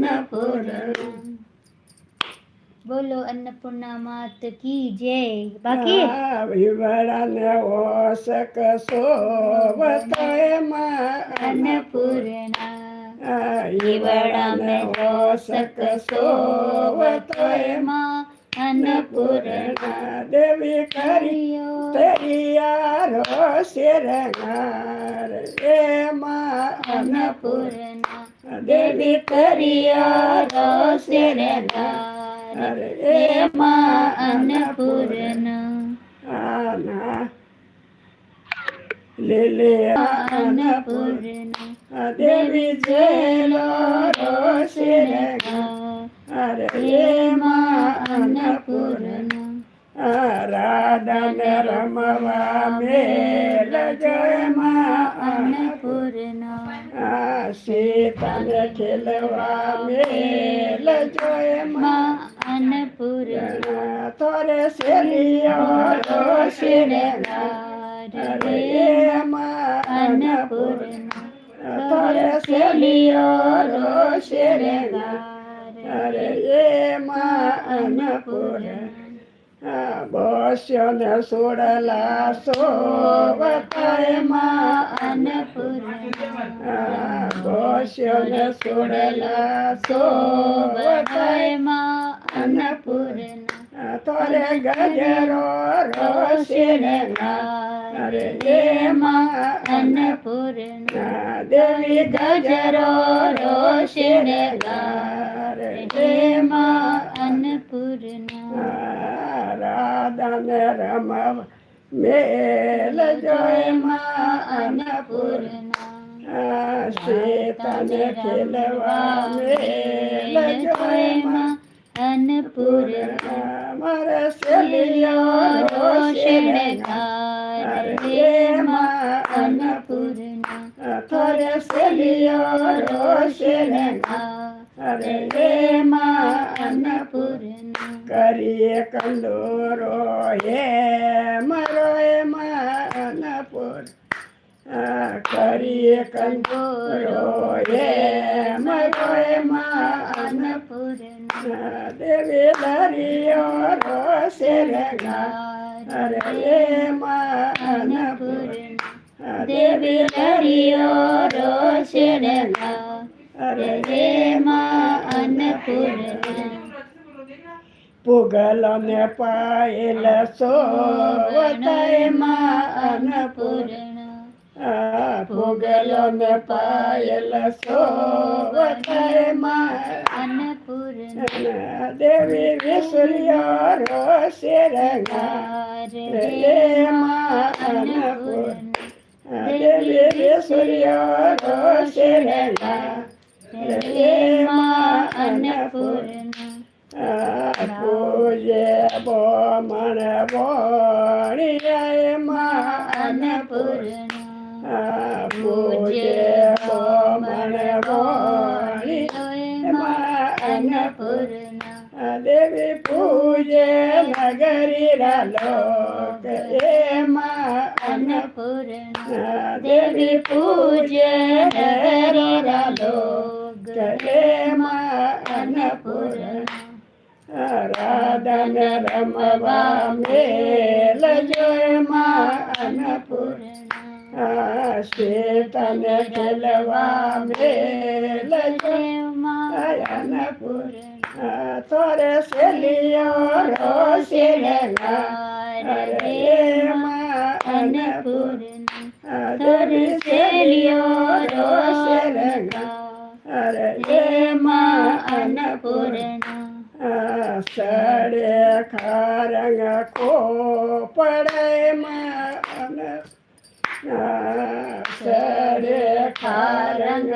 अन्नपूर्णा। बोलो अन्नपूर्णा मात की जय। बाकी વિવડા ને ઓસક સોવતોય માં अन्नपूर्णा વિવડા ને ઓસક સોવતોય માં अन्नपूर्णा દેવી કરી તૈયારો શિરંગાર એમાં अन्नपूर्णा દેવી તૈયારો શિરંગાર એમાં अन्नपूर्णा આના લીલે अन्नपूर्णा દેવી જેલો શિરંગાર એમાં अन्नपूर्णा રાધાને રમવા મેલ જયમાં अन्नपूर्णा સીતાને ખેલવા મેલ જયમાં अन्नपूर्णा તોરે શેલીઓ શિરંગાર એમાં अन्नपूर्णा તોરે શેલીઓ શિરંગાર એમાં અન્નપૂર્ણા બસ્યો ને સોડલા સોવતાયમાં अन्नपूर्णा બસ્યો ને સોડલા સોવતાયમાં अन्नपूर्णा તોરે ગજરો શિરંગાર એમાં अन्नपूर्णा દેવી ગજરો શિરંગાર એમાં अन्नपूर्णा રાધાને રમવા મેલ જયમાં अन्नपूर्णा સીતાને ખેલવા મેલ જયમાં अन्नपूर्णा મારે શેલીઓ શિરંગાર એમાં अन्नपूर्णा થોરે શેલીઓ શિરંગાર એમાં अन्नपूर्णा કરીએ કંદોરો હે મરો એમાં અન્નપૂર કરીએ કંદોરો હે મરો એમાં अन्नपूर्णा દેવી દરિયો શિરંગાર એમાં अन्नपूर्णा देवी दरियो शिरंगार एમાં अन्नपूर्णा પુગલ ને પાયલ સોવતાયમાં अन्नपूर्णा પુગલ ને પાયલ સોવતાયમાં अन्नपूर्णा દેવી વિસુર્યો શિરંગાર એમાં અન્નપૂર્ણા દેવી વિસુર્યો શિરંગાર એમાં अन्नपूर्णा પૂજે બોમણ બોણિયામાં अन्नपूर्णा પૂજે બોમણ બોણિયામાં अन्नपूर्णा દેવી પૂજે નગરી લોક એમાં अन्नपूर्णा देवी पूज्य नगरी लोग એમાં अन्नपूर्णा રાધાને રમવા મેલ જોયમાં अन्नपूर्णा સીતાને ખેલવા મેલ अन्नपूर्णा તોરે શેલીઓ શિરંગાર એમાં अन्नपूर्णा દેવી શેલીઓ શિરંગાર એમાં अन्नपूर्णा સડે ખારંગ કોપડેમાં સડે ખારંગ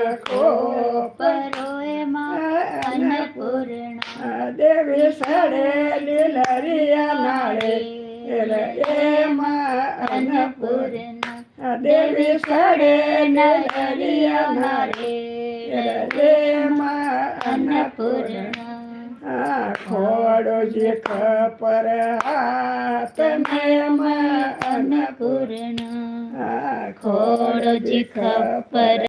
પરોએમાં अन्नपूर्णा દેવી સડે લીલરિયા નાળે એમાં अन्नपूर्णा દેવી સડે નલિયા નાળે એમાં अन्नपूर्णा ખોડોજી ખપર હાથ મેમાં अन्नपूर्णा ખોડોજી ખપર